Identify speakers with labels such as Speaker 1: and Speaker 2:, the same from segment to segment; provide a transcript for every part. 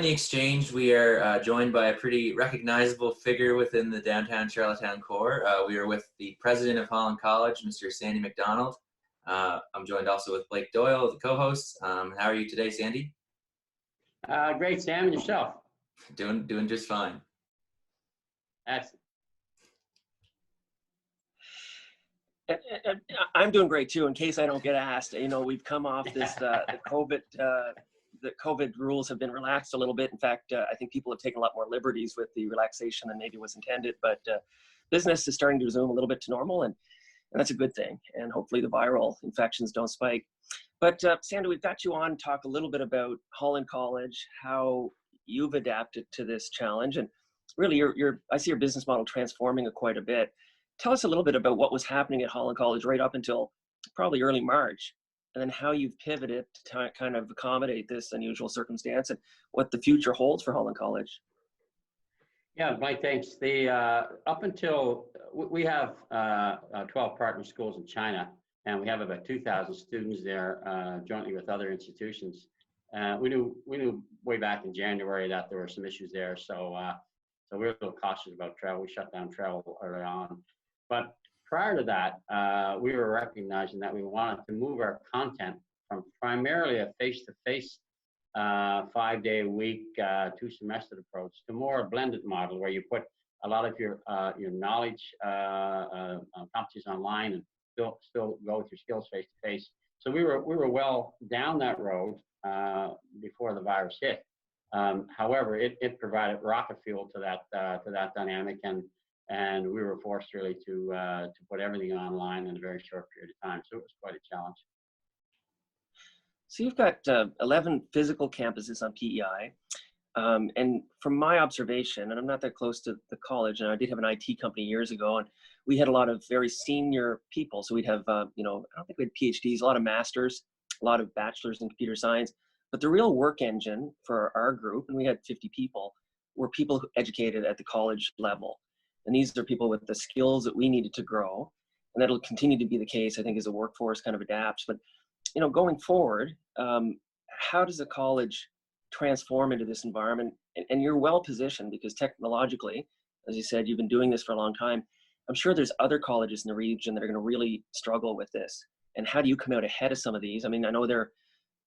Speaker 1: the exchange, we are joined by a pretty recognizable figure within the downtown Charlottetown core. We are with the President of Holland College, Mr. Sandy MacDonald. I'm joined also with Blake Doyle, the co-host. How are you today, Sandy?
Speaker 2: Great, Sam, and yourself?
Speaker 1: Doing just fine.
Speaker 2: Excellent.
Speaker 3: I'm doing great too. In case I don't get asked, you know, we've come off this the COVID rules have been relaxed a little bit. In fact, I think people have taken a lot more liberties with the relaxation than maybe was intended. But business is starting to resume a little bit to normal, and that's a good thing. And hopefully the viral infections don't spike. But Sandy, we've got you on to talk a little bit about Holland College, how you've adapted to this challenge, and really I see your business model transforming quite a bit. Tell us a little bit about what was happening at Holland College right up until probably early March, and then how you've pivoted to kind of accommodate this unusual circumstance and what the future holds for Holland College.
Speaker 2: Yeah, Mike, thanks. Up until we have 12 partner schools in China, and we have about 2,000 students there jointly with other institutions. We knew way back in January that there were some issues there, so we were a little cautious about travel. We shut down travel early on. But prior to that, we were recognizing that we wanted to move our content from primarily a face-to-face 5-day-a-week, 2-semester approach to more a blended model where you put a lot of your knowledge competencies online and still go with your skills face-to-face. So we were well down that road before the virus hit. However, it provided rocket fuel to that dynamic, and we were forced really to put everything online in a very short period of time. So it was quite a challenge.
Speaker 3: So you've got 11 physical campuses on PEI, and from my observation, and I'm not that close to the college, and I did have an IT company years ago, and we had a lot of very senior people. So we'd have, I don't think we had PhDs, a lot of masters, a lot of bachelors in computer science. But the real work engine for our group, and we had 50 people, were people who educated at the college level. And these are people with the skills that we needed to grow. And that'll continue to be the case, I think, as the workforce kind of adapts. But, going forward, how does a college transform into this environment? And you're well positioned because technologically, as you said, you've been doing this for a long time. I'm sure there's other colleges in the region that are going to really struggle with this. And how do you come out ahead of some of these? I mean, I know they're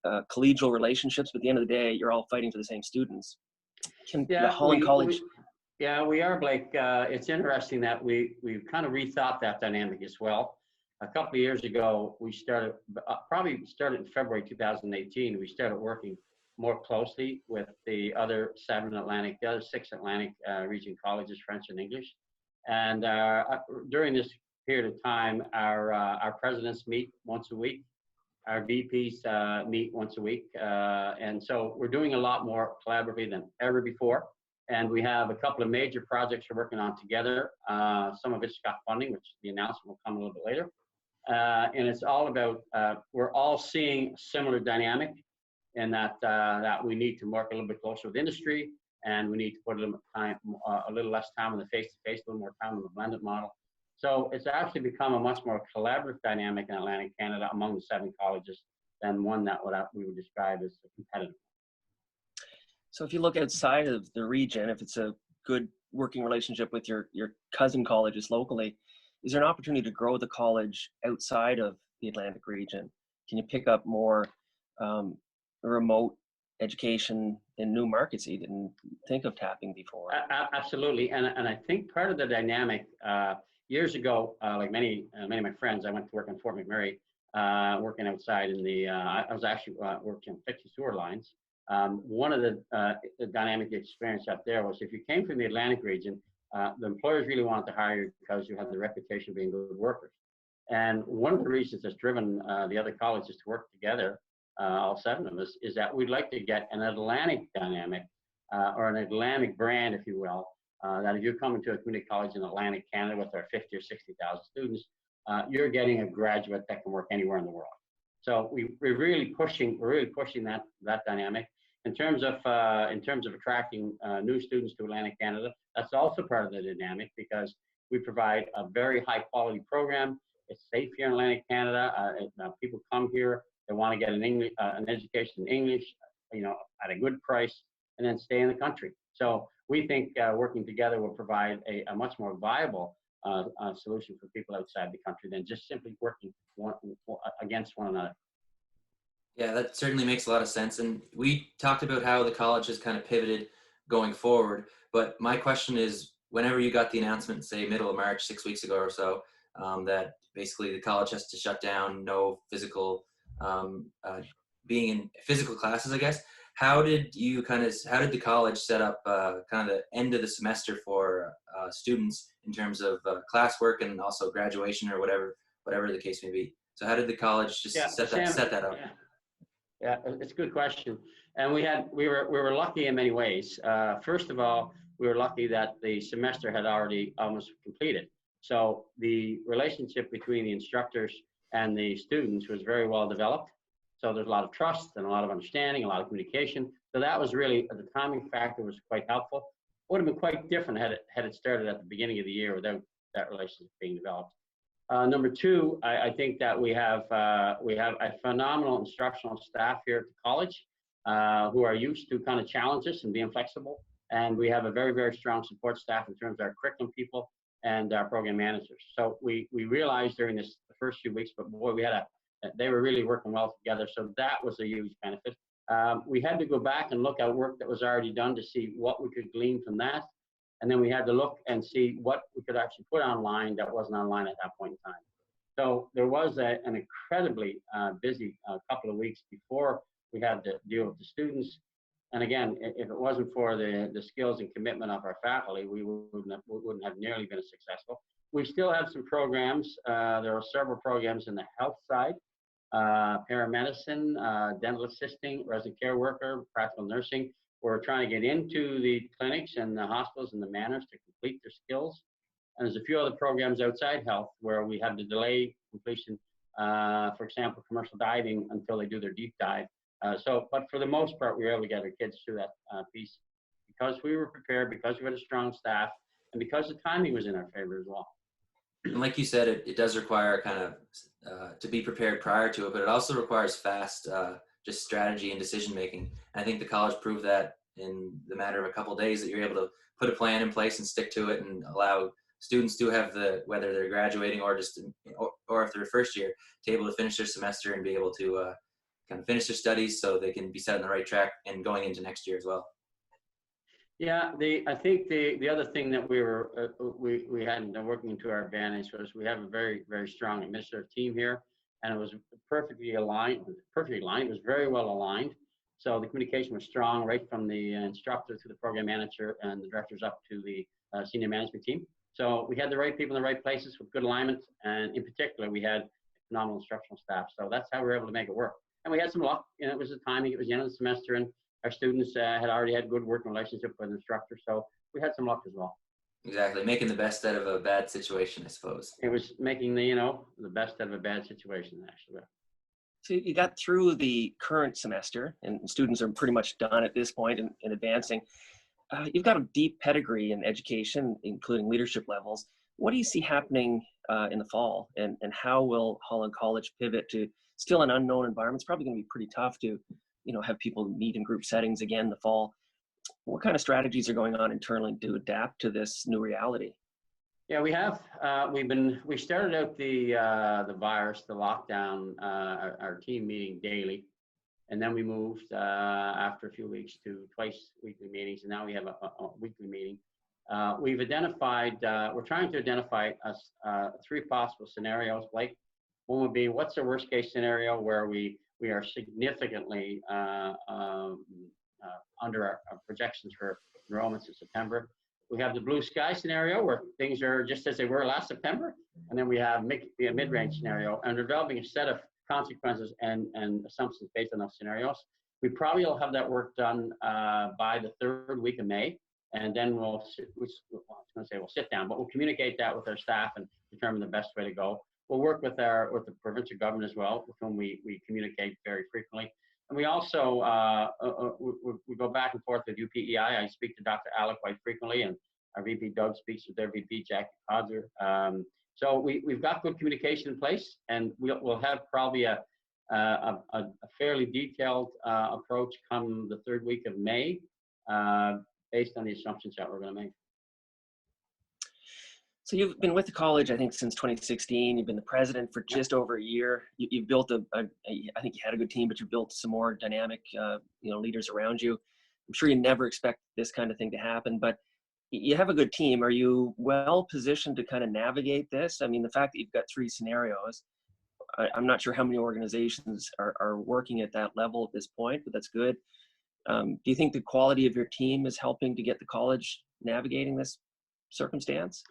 Speaker 3: collegial relationships, but at the end of the day, you're all fighting for the same students. Holland College?
Speaker 2: Yeah, we are, Blake. It's interesting that we've kind of rethought that dynamic as well. A couple of years ago, we started, probably started in February 2018, we started working more closely with the other 6 Atlantic region colleges, French and English. And during this period of time, our presidents meet once a week. Our VPs meet once a week. And so we're doing a lot more collaboratively than ever before. And we have a couple of major projects we're working on together. Some of it's got funding, which the announcement will come a little bit later. And it's all about, we're all seeing similar dynamic in that we need to work a little bit closer with industry, and we need to put a little less time on the face-to-face, a little more time on the blended model. So it's actually become a much more collaborative dynamic in Atlantic Canada among the 7 colleges than one that we would describe as competitive.
Speaker 3: So if you look outside of the region, if it's a good working relationship with your cousin colleges locally, is there an opportunity to grow the college outside of the Atlantic region? Can you pick up more remote education in new markets that you didn't think of tapping before?
Speaker 2: Absolutely, and I think part of the dynamic, years ago, like many of my friends, I went to work in Fort McMurray, working outside in the, I was actually working on 50 sewer lines. One of the dynamic experience up there was if you came from the Atlantic region, the employers really wanted to hire you because you had the reputation of being good workers. And one of the reasons that's driven the other colleges to work together, all 7 of us, is that we'd like to get an Atlantic dynamic or an Atlantic brand, if you will, that if you're coming to a community college in Atlantic Canada with our 50 or 60,000 students, you're getting a graduate that can work anywhere in the world. So we're really pushing that dynamic. In terms of attracting new students to Atlantic Canada, that's also part of the dynamic because we provide a very high quality program. It's safe here in Atlantic Canada. People come here, they want to get an education in English, at a good price, and then stay in the country. So we think working together will provide a much more viable solution for people outside the country than just simply working against one another.
Speaker 1: Yeah, that certainly makes a lot of sense. And we talked about how the college has kind of pivoted going forward. But my question is, whenever you got the announcement, say middle of March, 6 weeks ago or so, that basically the college has to shut down, no physical, being in physical classes, I guess. How did the college set up kind of the end of the semester for students in terms of classwork and also graduation or whatever the case may be? So how did the college just set that up?
Speaker 2: Yeah, it's a good question. And we were lucky in many ways. First of all, we were lucky that the semester had already almost completed. So the relationship between the instructors and the students was very well developed. So there's a lot of trust and a lot of understanding, a lot of communication. So that was really, the timing factor was quite helpful. Would have been quite different had it started at the beginning of the year without that relationship being developed. Number two, I think that we have a phenomenal instructional staff here at the college who are used to kind of challenges and being flexible. And we have a very, very strong support staff in terms of our curriculum people and our program managers. So we realized during the first few weeks, but boy, they were really working well together. So that was a huge benefit. We had to go back and look at work that was already done to see what we could glean from that. And then we had to look and see what we could actually put online that wasn't online at that point in time. So there was an incredibly busy couple of weeks before we had to deal with the students. And again, if it wasn't for the skills and commitment of our faculty, we wouldn't have nearly been as successful. We still have some programs. There are several programs in the health side, paramedicine, dental assisting, resident care worker, practical nursing. We're trying to get into the clinics and the hospitals and the manors to complete their skills. And there's a few other programs outside health where we have to delay completion, for example, commercial diving until they do their deep dive. But for the most part, we were able to get our kids through that piece because we were prepared, because we had a strong staff, and because the timing was in our favor as well.
Speaker 1: And like you said, it does require kind of to be prepared prior to it, but it also requires fast just strategy and decision making. And I think the college proved that in the matter of a couple of days, that you're able to put a plan in place and stick to it and allow students to have whether they're graduating or just or if they're first year, to able to finish their semester and be able to kind of finish their studies so they can be set on the right track and going into next year as well.
Speaker 2: Yeah, I think the other thing that we had working to our advantage was we have a very, very strong administrative team here, and it was perfectly aligned. It was very well aligned. So the communication was strong, right from the instructor to the program manager and the directors up to the senior management team. So we had the right people in the right places with good alignment, and in particular, we had phenomenal instructional staff. So that's how we were able to make it work. And we had some luck. It was the timing. It was the end of the semester, and our students had already had good working relationship with the instructor. So we had some luck as well.
Speaker 1: Exactly. Making the best out of a bad situation, I suppose.
Speaker 2: It was making the best out of a bad situation, actually.
Speaker 3: So you got through the current semester, and students are pretty much done at this point in advancing. You've got a deep pedigree in education, including leadership levels. What do you see happening in the fall, and how will Holland College pivot to still an unknown environment? It's probably going to be pretty tough to have people meet in group settings again in the fall. What kind of strategies are going on internally to adapt to this new reality?
Speaker 2: Yeah, we have. We started out the virus, the lockdown, our team meeting daily, and then we moved after a few weeks to twice weekly meetings, and now we have a weekly meeting. We've identified. We're trying to identify three possible scenarios. Like, one would be, what's the worst case scenario where we are significantly under our projections for enrollments in September. We have the blue sky scenario where things are just as they were last September. And then we have a mid-range scenario, and developing a set of consequences and assumptions based on those scenarios. We probably will have that work done by the third week of May. And then we'll sit down, but we'll communicate that with our staff and determine the best way to go. We'll work with the provincial government as well, with whom we communicate very frequently. And we also we go back and forth with UPEI. I speak to Dr. Alec quite frequently, and our VP Doug speaks with their VP Jackie Podzer. So we've got good communication in place, and we'll have probably a fairly detailed approach come the third week of May. based on the assumptions that we're going to make.
Speaker 3: So you've been with the college, I think, since 2016. You've been the president for just over a year. You've built I think you had a good team, but you built some more dynamic, leaders around you. I'm sure you never expect this kind of thing to happen, but you have a good team. Are you well positioned to kind of navigate this? I mean, the fact that you've got 3 scenarios, I'm not sure how many organizations are working at that level at this point, but that's good. Do you think the quality of your team is helping to get the college navigating this circumstance?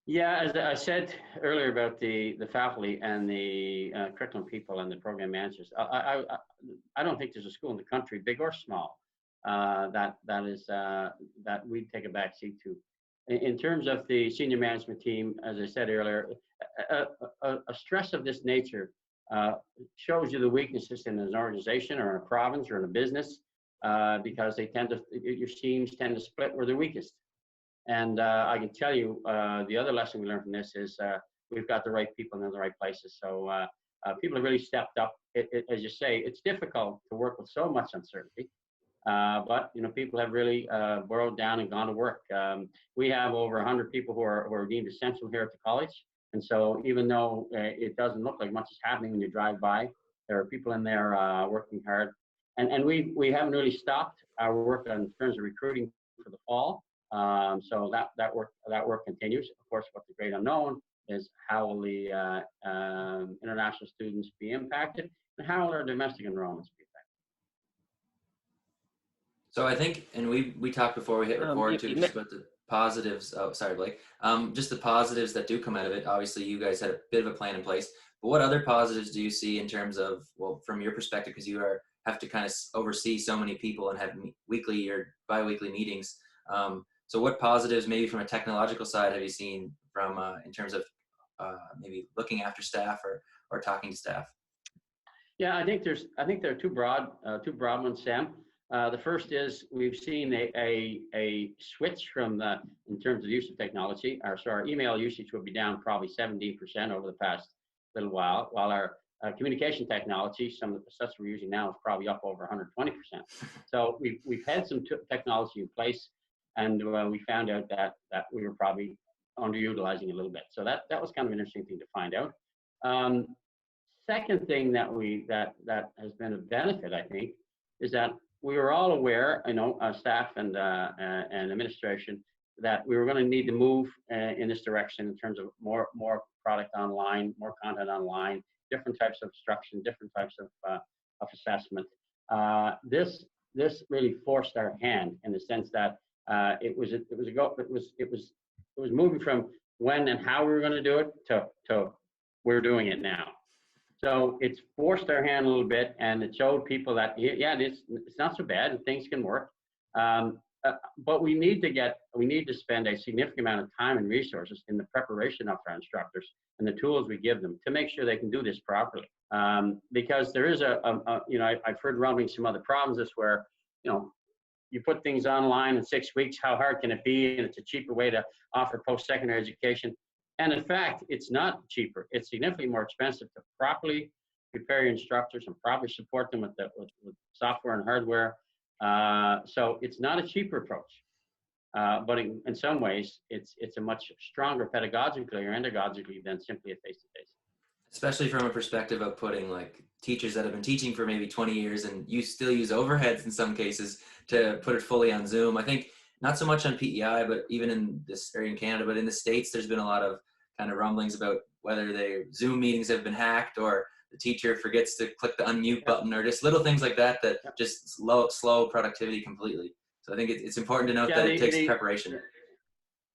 Speaker 2: Yeah, as I said earlier about the faculty and the curriculum people and the program managers, I don't think there's a school in the country, big or small, that we take a back seat to. In terms of the senior management team, as I said earlier, a stress of this nature shows you the weaknesses in an organization or in a province or in a business, because your teams tend to split where they're weakest. And I can tell you, the other lesson we learned from this is we've got the right people in the right places. So people have really stepped up. As you say, it's difficult to work with so much uncertainty, but people have really burrowed down and gone to work. We have over 100 people who are deemed essential here at the college, and so even though it doesn't look like much is happening when you drive by, there are people in there working hard. And we haven't really stopped our work in terms of recruiting for the fall. So that work continues. Of course, what the great unknown is, how will the international students be impacted, and how will our domestic enrollments be affected?
Speaker 1: So I think, and we talked before we hit record too, just about the positives. Oh, sorry, Blake. Just the positives that do come out of it. Obviously, you guys had a bit of a plan in place, but what other positives do you see in terms of, well, from your perspective, because you have to kind of oversee so many people and have weekly or bi-weekly meetings. So what positives, maybe from a technological side, have you seen from in terms of maybe looking after staff or talking to staff?
Speaker 2: Yeah, I think there are two broad ones, Sam. The first is we've seen a switch from in terms of use of technology. Our email usage will be down probably 17% over the past little while our communication technology, some of the stuff we're using now, is probably up over 120%. So we've had some technology in place, and we found out that we were probably underutilizing it a little bit. So that was kind of an interesting thing to find out. Second thing that has been a benefit, I think, is that we were all aware, staff and administration, that we were going to need to move in this direction in terms of more product online, more content online, different types of instruction, different types of assessment. This really forced our hand in the sense that it was moving from when and how we were going to do it to we're doing it now. So it's forced our hand a little bit, and it showed people that it's not so bad and things can work. But we need to spend a significant amount of time and resources in the preparation of our instructors and the tools we give them to make sure they can do this properly. Because there is I've heard rumblings from other provinces where, you put things online in 6 weeks, how hard can it be? And it's a cheaper way to offer post-secondary education. And in fact, it's not cheaper. It's significantly more expensive to properly prepare your instructors and properly support them with software and hardware. So it's not a cheaper approach, but in some ways, it's a much stronger pedagogically or pedagogically than simply a face-to-face.
Speaker 1: Especially from a perspective of putting like teachers that have been teaching for maybe 20 years and you still use overheads in some cases to put it fully on Zoom. I think not so much on PEI, but even in this area in Canada, but in the States, there's been a lot of kind of rumblings about whether Zoom meetings have been hacked or the teacher forgets to click the unmute button or just little things like that just slow productivity completely. So I think it's important to note that it takes preparation.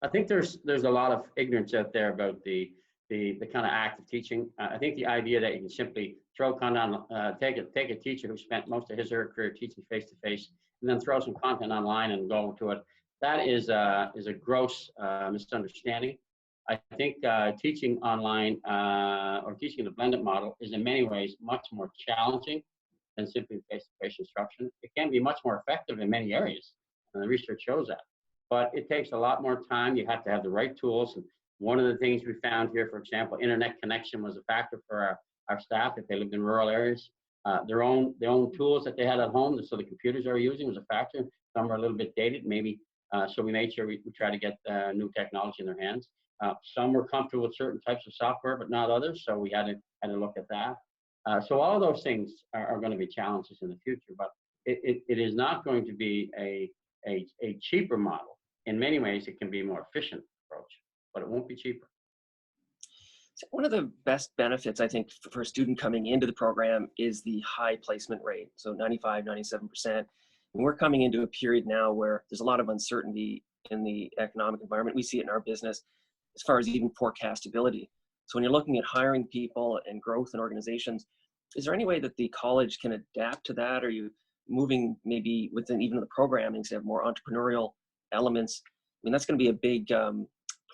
Speaker 2: I think there's a lot of ignorance out there about the kind of act of teaching. I think the idea that you can simply throw content, take a teacher who spent most of his or her career teaching face-to-face and then throw some content online and go to it, that is a gross misunderstanding. I think teaching online or teaching the blended model is in many ways much more challenging than simply face-to-face instruction. It can be much more effective in many areas, and the research shows that. But it takes a lot more time. You have to have the right tools. And one of the things we found here, for example, internet connection was a factor for our staff if they lived in rural areas. their own tools that they had at home. So the computers they were using was a factor. Some are a little bit dated, maybe. So we made sure we try to get new technology in their hands. Some were comfortable with certain types of software, but not others. So we had to look at that. So all of those things are going to be challenges in the future, but it is not going to be a cheaper model. In many ways, it can be a more efficient approach, but it won't be cheaper.
Speaker 3: So one of the best benefits, I think, for a student coming into the program is the high placement rate. So 95, 97%. And we're coming into a period now where there's a lot of uncertainty in the economic environment. We see it in our business as far as even forecastability. So when you're looking at hiring people and growth in organizations, is there any way that the college can adapt to that? Are you moving maybe within even the programming to have more entrepreneurial elements? I mean, that's going to be a big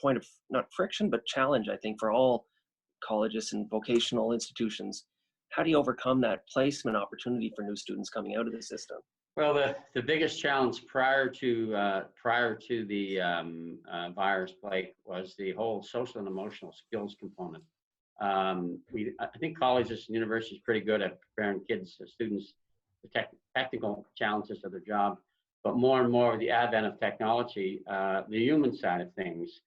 Speaker 3: point of not friction, but challenge, I think, for all colleges and vocational institutions. How do you overcome that placement opportunity for new students coming out of the system?
Speaker 2: Well, the biggest challenge prior to the virus, Blake, was the whole social and emotional skills component. I think colleges and universities are pretty good at preparing students, the technical challenges of their job, but more and more with the advent of technology, the human side of things,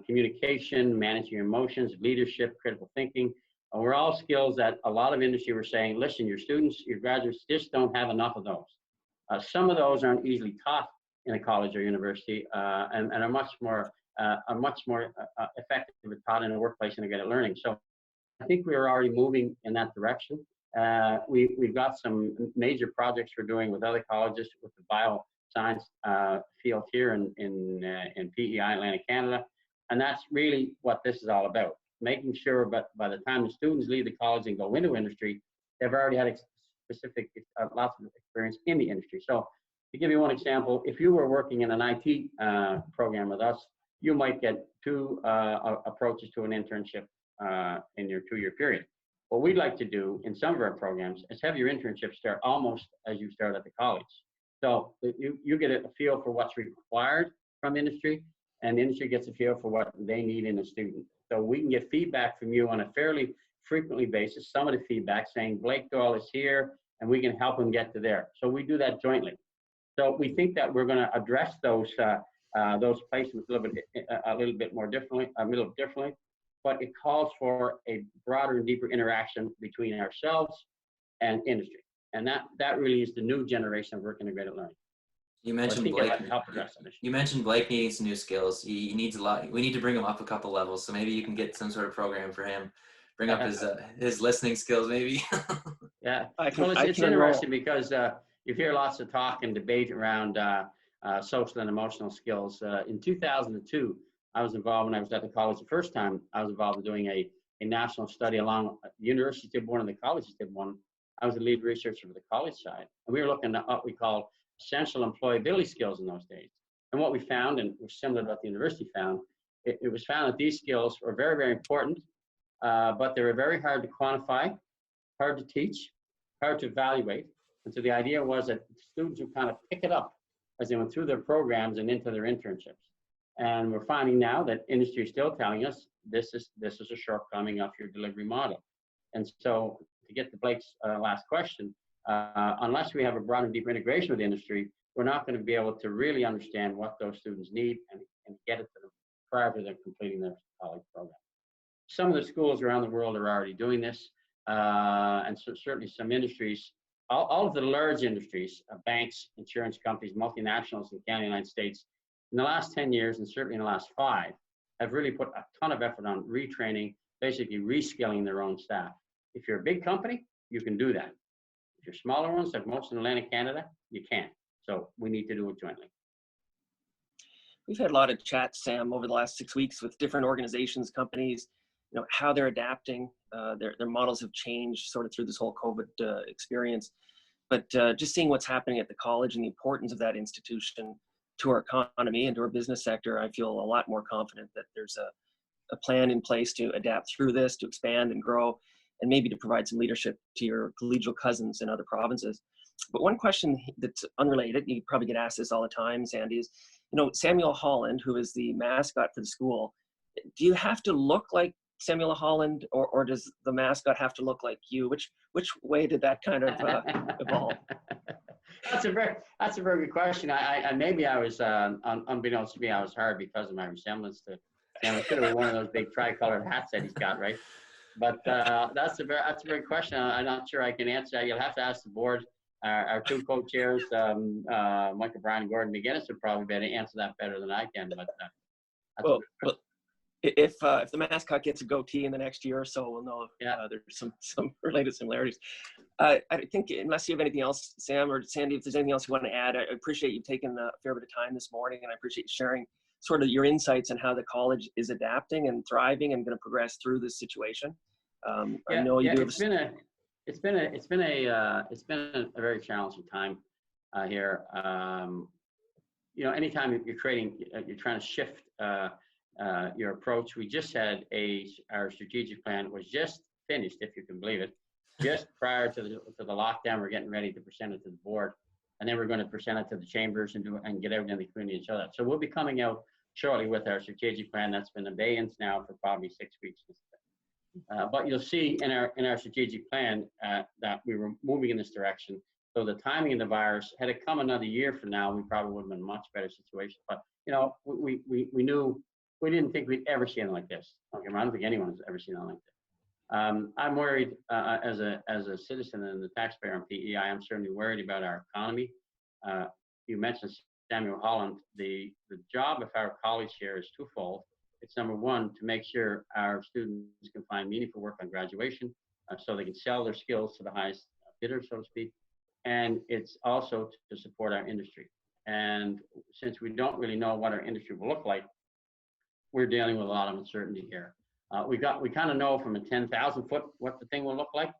Speaker 2: communication, managing your emotions, leadership, critical thinking, were all skills that a lot of industry were saying, listen, your students, your graduates just don't have enough of those. Some of those aren't easily taught in a college or university and are much more effective if taught in a workplace integrated learning. So I think we are already moving in that direction. We've got some major projects we're doing with other colleges with the bioscience field here in PEI, Atlantic Canada. And that's really what this is all about, making sure by the time the students leave the college and go into industry, they've already had specific, lots of experience in the industry. So to give you one example, if you were working in an IT program with us, you might get two approaches to an internship in your 2-year period. What we'd like to do in some of our programs is have your internship start almost as you start at the college. So you get a feel for what's required from industry, and the industry gets a feel for what they need in a student. So we can get feedback from you on a fairly frequently basis, some of the feedback saying Blake Doyle is here and we can help him get to there. So we do that jointly. So we think that we're going to address those placements a little bit more differently, but it calls for a broader and deeper interaction between ourselves and industry. And that really is the new generation of work integrated learning.
Speaker 1: You mentioned Blake. You mentioned Blake needing some new skills. He needs a lot. We need to bring him up a couple levels. So maybe you can get some sort of program for him. Bring up his listening skills, maybe.
Speaker 2: Yeah. Well, it's interesting because you hear lots of talk and debate around social and emotional skills. In 2002, I was involved when I was at the college the first time. I was involved in doing a national study along the universities did one and the colleges did one. I was the lead researcher for the college side, and we were looking at what we called essential employability skills in those days. And what we found, and it was similar to what the university found, it was found that these skills were very, very important, but they were very hard to quantify, hard to teach, hard to evaluate. And so the idea was that students would kind of pick it up as they went through their programs and into their internships. And we're finding now that industry is still telling us this is a shortcoming of your delivery model. And so to get to Blake's last question, unless we have a broad and deeper integration with the industry, we're not going to be able to really understand what those students need and get it to them prior to them completing their college program. Some of the schools around the world are already doing this, and so certainly some industries, all of the large industries, banks, insurance companies, multinationals in Canada, United States, in the last 10 years, and certainly in the last 5, have really put a ton of effort on retraining, basically reskilling their own staff. If you're a big company, you can do that. If you're smaller ones, like most in Atlantic Canada, you can't. So we need to do it jointly.
Speaker 3: We've had a lot of chats, Sam, over the last 6 weeks with different organizations, companies, how they're adapting. Their models have changed sort of through this whole COVID experience. But just seeing what's happening at the college and the importance of that institution to our economy and to our business sector, I feel a lot more confident that there's a plan in place to adapt through this, to expand and grow, and maybe to provide some leadership to your collegial cousins in other provinces. But one question that's unrelated, you probably get asked this all the time, Sandy, is, Samuel Holland, who is the mascot for the school, do you have to look like Samuel Holland, or does the mascot have to look like you? Which way did that kind of evolve?
Speaker 2: That's a very good question. I maybe I was unbeknownst to me, I was hired because of my resemblance to Sam. It could have been one of those big tricolored hats that he's got, right? But that's a very question. I'm not sure I can answer that. You'll have to ask the board. Our two co-chairs, Michael Bryan and Gordon McGinnis, would probably be able to answer that better than I can. But
Speaker 3: well, if the mascot gets a goatee in the next year or so, we'll know there's some related similarities. I think unless you have anything else, Sam or Sandy, if there's anything else you want to add, I appreciate you taking a fair bit of time this morning, and I appreciate you sharing sort of your insights on how the college is adapting and thriving and going to progress through this situation. I know you do.
Speaker 2: It's been a very challenging time here. Anytime you're trying to shift your approach. We just had our strategic plan was just finished, if you can believe it, just prior to the lockdown. We're getting ready to present it to the board, and then we're going to present it to the chambers and get everything in the community and show that. So we'll be coming out shortly with our strategic plan that's been in abeyance now for probably 6 weeks. But you'll see in our strategic plan that we were moving in this direction. So the timing of the virus, had it come another year from now, we probably would have been in a much better situation. But we knew. We didn't think we'd ever see anything like this. I don't think anyone's ever seen anything like this. I'm worried as a citizen and the taxpayer on PEI. I'm certainly worried about our economy. You mentioned Samuel Holland. The job of our college here is twofold. It's number one, to make sure our students can find meaningful work on graduation, so they can sell their skills to the highest bidder, so to speak. And it's also to support our industry. And since we don't really know what our industry will look like, we're dealing with a lot of uncertainty here. We kind of know from a 10,000 foot what the thing will look like,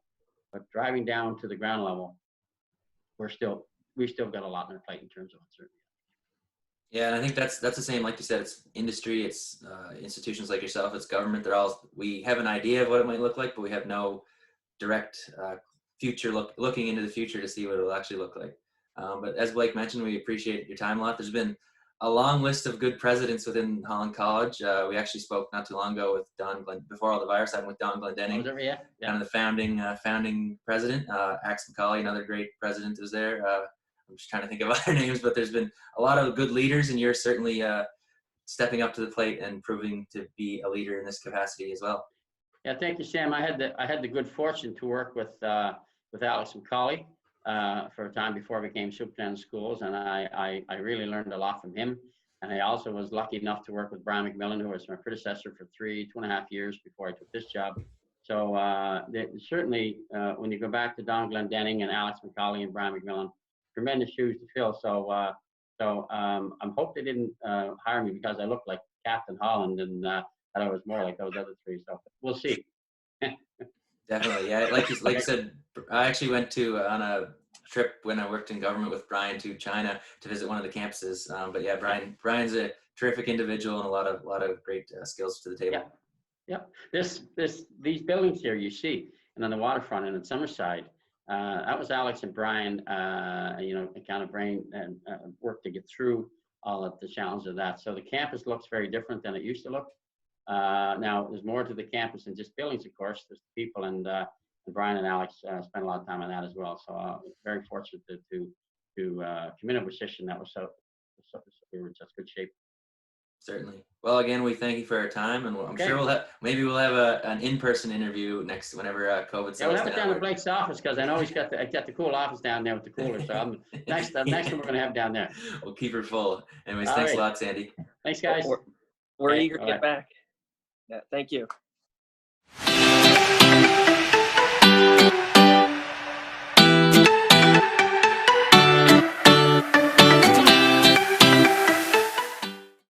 Speaker 2: but driving down to the ground level, we still got a lot on our plate in terms of uncertainty.
Speaker 1: Yeah, and I think that's the same. Like you said, it's industry, it's institutions like yourself, it's government. We have an idea of what it might look like, but we have no direct future looking into the future to see what it'll actually look like. But as Blake mentioned, we appreciate your time a lot. There's been a long list of good presidents within Holland College. We actually spoke not too long ago with before all the virus happened, with Don Glendenning, kind of the founding president. Axe McCauley, another great president, was there. I'm just trying to think of other names, but there's been a lot of good leaders, and you're certainly stepping up to the plate and proving to be a leader in this capacity as well.
Speaker 2: Yeah, thank you, Sam. I had the good fortune to work with Alex McCauley for a time before I became superintendent of schools, and I really learned a lot from him. And I also was lucky enough to work with Brian McMillan, who was my predecessor for 2.5 years before I took this job. So certainly, when you go back to Don Glendenning and Alex McCauley and Brian McMillan, tremendous shoes to fill. So I'm hope they didn't hire me because I looked like Captain Holland and that I was more like those other three. So we'll see.
Speaker 1: Definitely, yeah. Like you said, I actually went on a trip when I worked in government with Brian to China to visit one of the campuses. But yeah, Brian's a terrific individual and a lot of great skills to the table.
Speaker 2: Yeah. These buildings here you see, and on the waterfront and in Summerside, that was Alex and Brian. Kind of brain and work to get through all of the challenges of that. So the campus looks very different than it used to look. Now, there's more to the campus than just buildings, of course. There's people, and Brian and Alex spent a lot of time on that as well. So very fortunate to come in a position that was so we were in such good shape.
Speaker 1: Certainly. Well, again, we thank you for our time, and I'm sure we'll have an in-person interview whenever COVID settles down.
Speaker 2: We'll have it down at Blake's office because I know he's got the cool office down there with the cooler. So next one we're going to have down there.
Speaker 1: We'll keep her full. Anyways, thanks a lot, Sandy.
Speaker 2: Thanks, guys.
Speaker 3: We're eager to get back. Yeah, thank you.